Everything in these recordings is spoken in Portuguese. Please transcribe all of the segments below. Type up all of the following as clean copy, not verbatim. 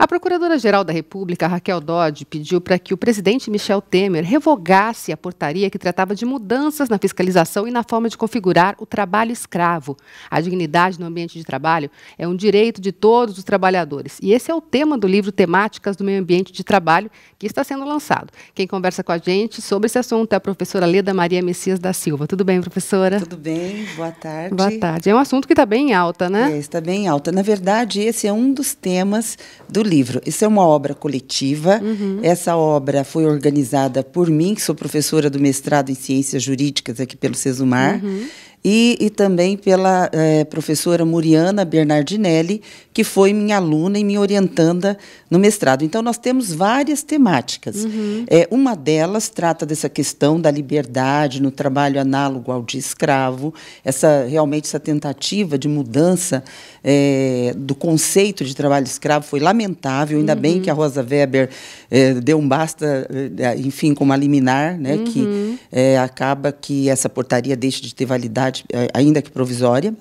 A Procuradora-Geral da República, Raquel Dodge, pediu para que o presidente Michel Temer revogasse a portaria que tratava de mudanças na fiscalização e na forma de configurar o trabalho escravo. A dignidade no ambiente de trabalho é um direito de todos os trabalhadores. E esse é o tema do livro Temáticas do Meio Ambiente de Trabalho, que está sendo lançado. Quem conversa com a gente sobre esse assunto é a professora Leda Maria Messias da Silva. Tudo bem, professora? Tudo bem, boa tarde. Boa tarde. É um assunto que está bem em alta, né? Está bem em alta. Na verdade, esse é um dos temas do livro. Isso é uma obra coletiva. Essa obra foi organizada por mim, que sou professora do mestrado em Ciências Jurídicas aqui pelo Sesumar, e também pela professora Muriana Bernardinelli, que foi minha aluna e minha orientanda no mestrado. Então, nós temos várias temáticas. Uma delas trata dessa questão da liberdade no trabalho análogo ao de escravo, realmente essa tentativa de mudança do conceito de trabalho escravo foi lamentável, ainda bem que a Rosa Weber deu um basta, enfim, com uma liminar, né, que acaba que essa portaria deixa de ter validade, ainda que provisória.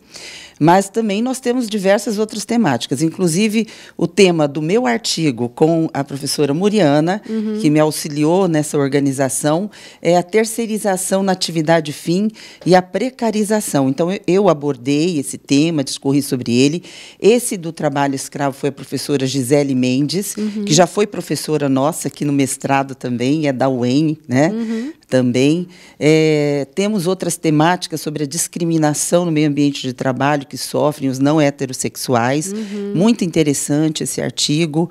Mas também nós temos diversas outras temáticas, inclusive o tema do meu artigo com a professora Muriana, que me auxiliou nessa organização, é a terceirização na atividade fim e a precarização. Então, eu abordei esse tema, discorri sobre ele. Esse do trabalho escravo foi a professora Gisele Mendes, que já foi professora nossa aqui no mestrado também, é da UEM, né? Também. Temos outras temáticas sobre a discriminação no meio ambiente de trabalho que sofrem os não heterossexuais. Muito interessante esse artigo.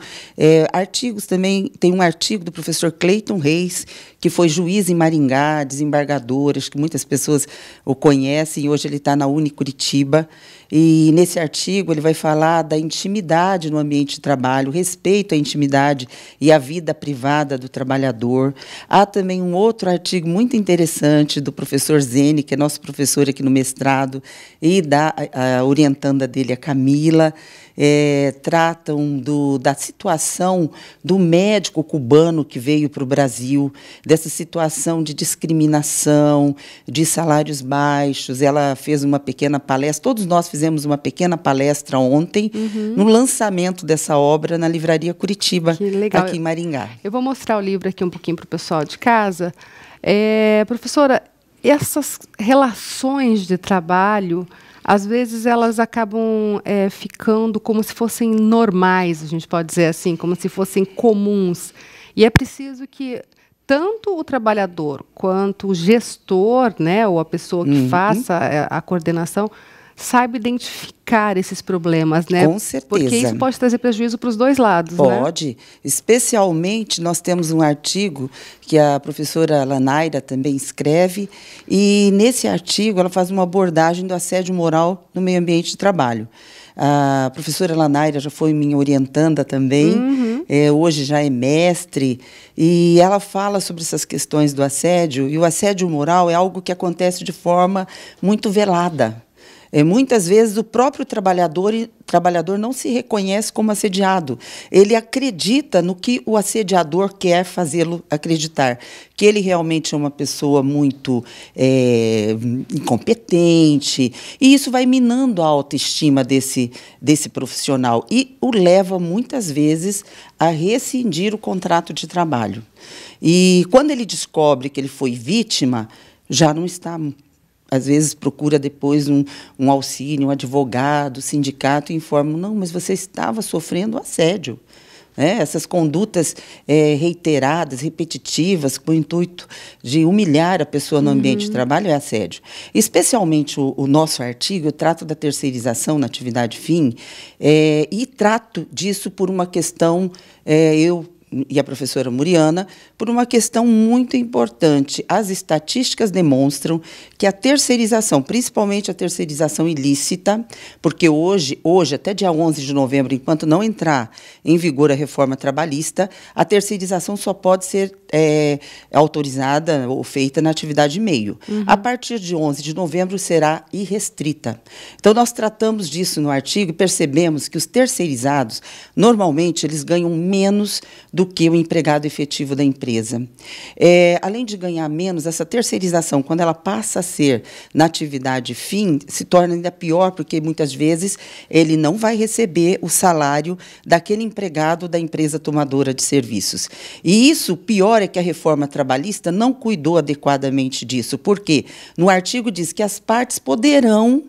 Artigos também, tem um artigo do professor Cleiton Reis, que foi juiz em Maringá, desembargador, acho que muitas pessoas o conhecem, hoje ele está na Unicuritiba. E, nesse artigo, ele vai falar da intimidade no ambiente de trabalho, respeito à intimidade e à vida privada do trabalhador. Há também um outro artigo muito interessante do professor Zene, que é nosso professor aqui no mestrado, e da orientanda dele, a Camila, tratam da situação do médico cubano que veio para o Brasil, dessa situação de discriminação, de salários baixos. Ela fez uma pequena palestra, todos nós fizemos uma pequena palestra ontem, no lançamento dessa obra na Livraria Curitiba, aqui em Maringá. Eu vou mostrar o livro aqui um pouquinho para o pessoal de casa. Professora, essas relações de trabalho, às vezes elas acabam ficando como se fossem normais, a gente pode dizer assim, como se fossem comuns. E é preciso que tanto o trabalhador quanto o gestor, né, ou a pessoa que faça a coordenação, saiba identificar esses problemas, né? Com certeza. Porque isso pode trazer prejuízo para os dois lados, Pode. Né? Especialmente, nós temos um artigo que a professora Lanaira também escreve, e nesse artigo ela faz uma abordagem do assédio moral no meio ambiente de trabalho. A professora Lanaira já foi minha orientanda também, hoje já é mestre, e ela fala sobre essas questões do assédio, e o assédio moral é algo que acontece de forma muito velada. Muitas vezes o próprio trabalhador não se reconhece como assediado. Ele acredita no que o assediador quer fazê-lo acreditar, que ele realmente é uma pessoa muito incompetente, e isso vai minando a autoestima desse profissional e o leva, muitas vezes, a rescindir o contrato de trabalho. E, quando ele descobre que ele foi vítima, já não está... Às vezes procura depois um auxílio, um advogado, sindicato, e informa, não, mas você estava sofrendo assédio. Essas condutas reiteradas, repetitivas, com o intuito de humilhar a pessoa no ambiente de trabalho, é assédio. Especialmente o nosso artigo, eu trato da terceirização na atividade fim, e trato disso por uma questão, eu e a professora Muriana, por uma questão muito importante. As estatísticas demonstram que a terceirização, principalmente a terceirização ilícita, porque hoje, até dia 11 de novembro, enquanto não entrar em vigor a reforma trabalhista, a terceirização só pode ser autorizada ou feita na atividade meio. A partir de 11 de novembro será irrestrita. Então, nós tratamos disso no artigo e percebemos que os terceirizados, normalmente, eles ganham menos do que o empregado efetivo da empresa. Além de ganhar menos, essa terceirização, quando ela passa a ser na atividade fim, se torna ainda pior, porque muitas vezes ele não vai receber o salário daquele empregado da empresa tomadora de serviços. E isso, pior é que a reforma trabalhista não cuidou adequadamente disso. Por quê? No artigo diz que as partes poderão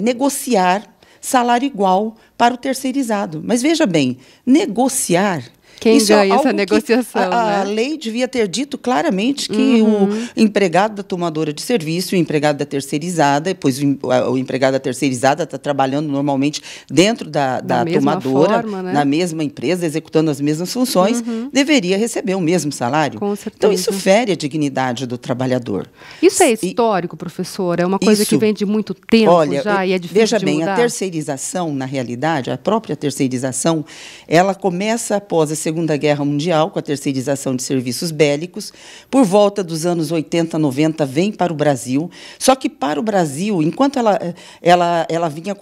negociar salário igual para o terceirizado. Mas, veja bem, negociar... Quem ganha essa negociação? A lei devia ter dito claramente que o empregado da tomadora de serviço, o empregado da terceirizada, pois o empregado da terceirizada está trabalhando normalmente dentro da tomadora, forma, né? Na mesma empresa, executando as mesmas funções, deveria receber o mesmo salário. Com certeza. Então, isso fere a dignidade do trabalhador. Isso é histórico, professora? É uma coisa que vem de muito tempo já e é difícil veja de bem, mudar? A terceirização, na realidade, a própria terceirização, ela começa após a Segunda Guerra Mundial, com a terceirização de serviços bélicos. Por volta dos anos 80, 90, vem para o Brasil. Só que para o Brasil, enquanto ela vinha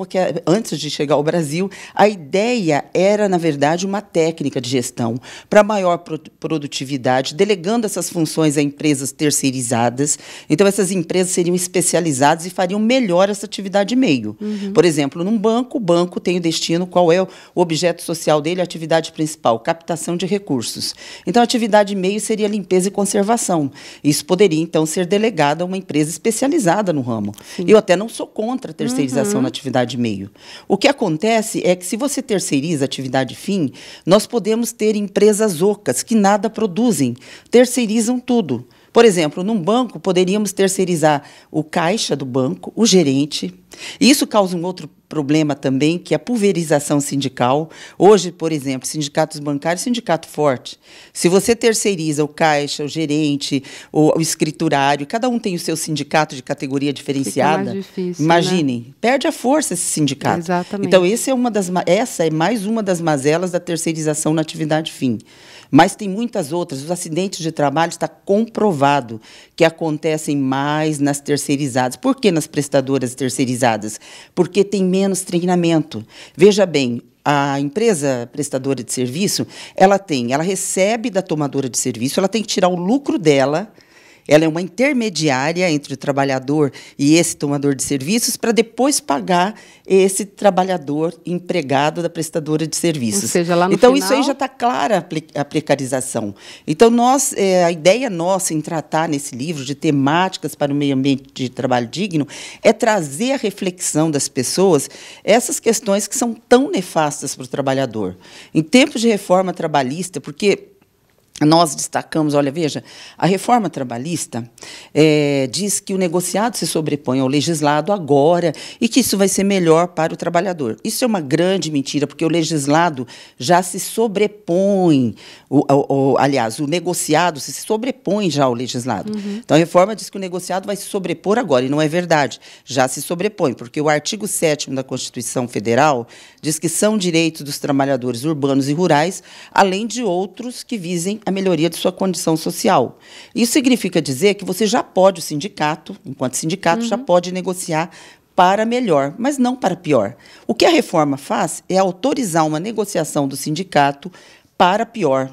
antes de chegar ao Brasil, a ideia era, na verdade, uma técnica de gestão para maior produtividade, delegando essas funções a empresas terceirizadas. Então, essas empresas seriam especializadas e fariam melhor essa atividade meio. Por exemplo, num banco, o banco tem o destino, qual é o objeto social dele, a atividade principal, captação de recursos. Então, a atividade meio seria limpeza e conservação. Isso poderia, então, ser delegado a uma empresa especializada no ramo. Sim. Eu até não sou contra a terceirização na atividade meio. O que acontece é que, se você terceiriza a atividade fim, nós podemos ter empresas ocas que nada produzem, terceirizam tudo. Por exemplo, num banco, poderíamos terceirizar o caixa do banco, o gerente. E isso causa um outro problema também, que é a pulverização sindical. Hoje, por exemplo, sindicatos bancários, sindicato forte. Se você terceiriza o caixa, o gerente, o escriturário, cada um tem o seu sindicato de categoria diferenciada. Fica mais difícil, imaginem, né? Perde a força esse sindicato. Exatamente. Então, essa é mais uma das mazelas da terceirização na atividade fim. Mas tem muitas outras. Os acidentes de trabalho está comprovado que acontecem mais nas terceirizadas. Por que nas prestadoras terceirizadas? Porque tem menos treinamento. Veja bem, a empresa prestadora de serviço, ela recebe da tomadora de serviço, ela tem que tirar o lucro dela. Ela é uma intermediária entre o trabalhador e esse tomador de serviços para depois pagar esse trabalhador empregado da prestadora de serviços. Ou seja, lá no então, final... isso aí já está clara a precarização. Então, a ideia nossa em tratar nesse livro de temáticas para o meio ambiente de trabalho digno é trazer a reflexão das pessoas essas questões que são tão nefastas para o trabalhador. Em tempos de reforma trabalhista, porque... nós destacamos, olha, veja, a reforma trabalhista diz que o negociado se sobrepõe ao legislado agora e que isso vai ser melhor para o trabalhador. Isso é uma grande mentira, porque o legislado já se sobrepõe, aliás, o negociado se sobrepõe já ao legislado. Então, a reforma diz que o negociado vai se sobrepor agora, e não é verdade, já se sobrepõe, porque o artigo 7º da Constituição Federal diz que são direitos dos trabalhadores urbanos e rurais, além de outros que visem a melhoria de sua condição social. Isso significa dizer que você já pode, o sindicato, enquanto sindicato, já pode negociar para melhor, mas não para pior. O que a reforma faz é autorizar uma negociação do sindicato para pior.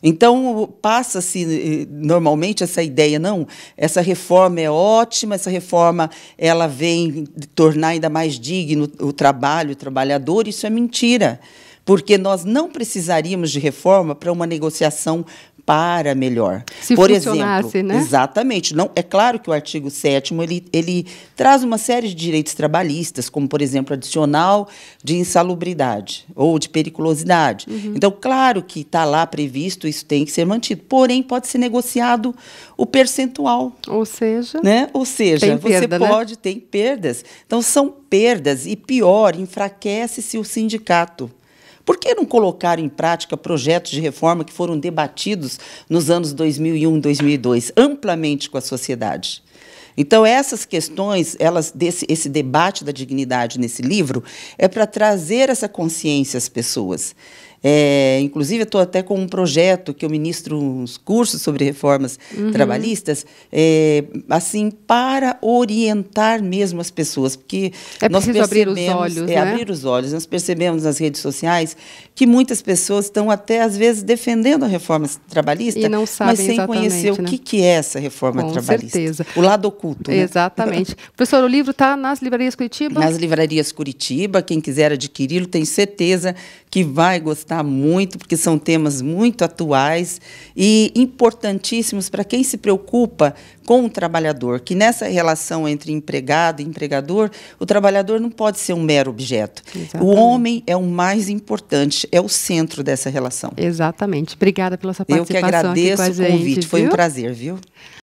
Então, passa-se normalmente essa ideia, não, essa reforma é ótima, essa reforma ela vem tornar ainda mais digno o trabalho, o trabalhador, isso é mentira. Porque nós não precisaríamos de reforma para uma negociação para melhor. Se por funcionasse, exemplo, né? Exatamente. Não, é claro que o artigo 7º ele traz uma série de direitos trabalhistas, como, por exemplo, adicional de insalubridade ou de periculosidade. Então, claro que está lá previsto, isso tem que ser mantido. Porém, pode ser negociado o percentual. Ou seja, né? Ou seja, tem perda, você ter perdas. Então, são perdas e, pior, enfraquece-se o sindicato. Por que não colocar em prática projetos de reforma que foram debatidos nos anos 2001 e 2002, amplamente com a sociedade? Então, essas questões, esse debate da dignidade nesse livro é para trazer essa consciência às pessoas. Inclusive, eu estou até com um projeto que eu ministro uns cursos sobre reformas trabalhistas, assim, para orientar mesmo as pessoas, porque nós percebemos abrir os olhos, né? Abrir os olhos. Nós percebemos nas redes sociais que muitas pessoas estão até às vezes defendendo a reforma trabalhista, e não sabem, mas sem conhecer o que é essa reforma trabalhista. Com certeza. O lado oculto. Né? Exatamente. Professor, o livro está nas livrarias Curitiba? Nas livrarias Curitiba. Quem quiser adquiri-lo, tenho certeza que vai gostar muito, porque são temas muito atuais e importantíssimos para quem se preocupa com o trabalhador, que nessa relação entre empregado e empregador, o trabalhador não pode ser um mero objeto. Exatamente. O homem é o mais importante, é o centro dessa relação. Exatamente. Obrigada pela sua participação. Eu que agradeço aqui com a o convite, gente, foi viu? um prazer, viu?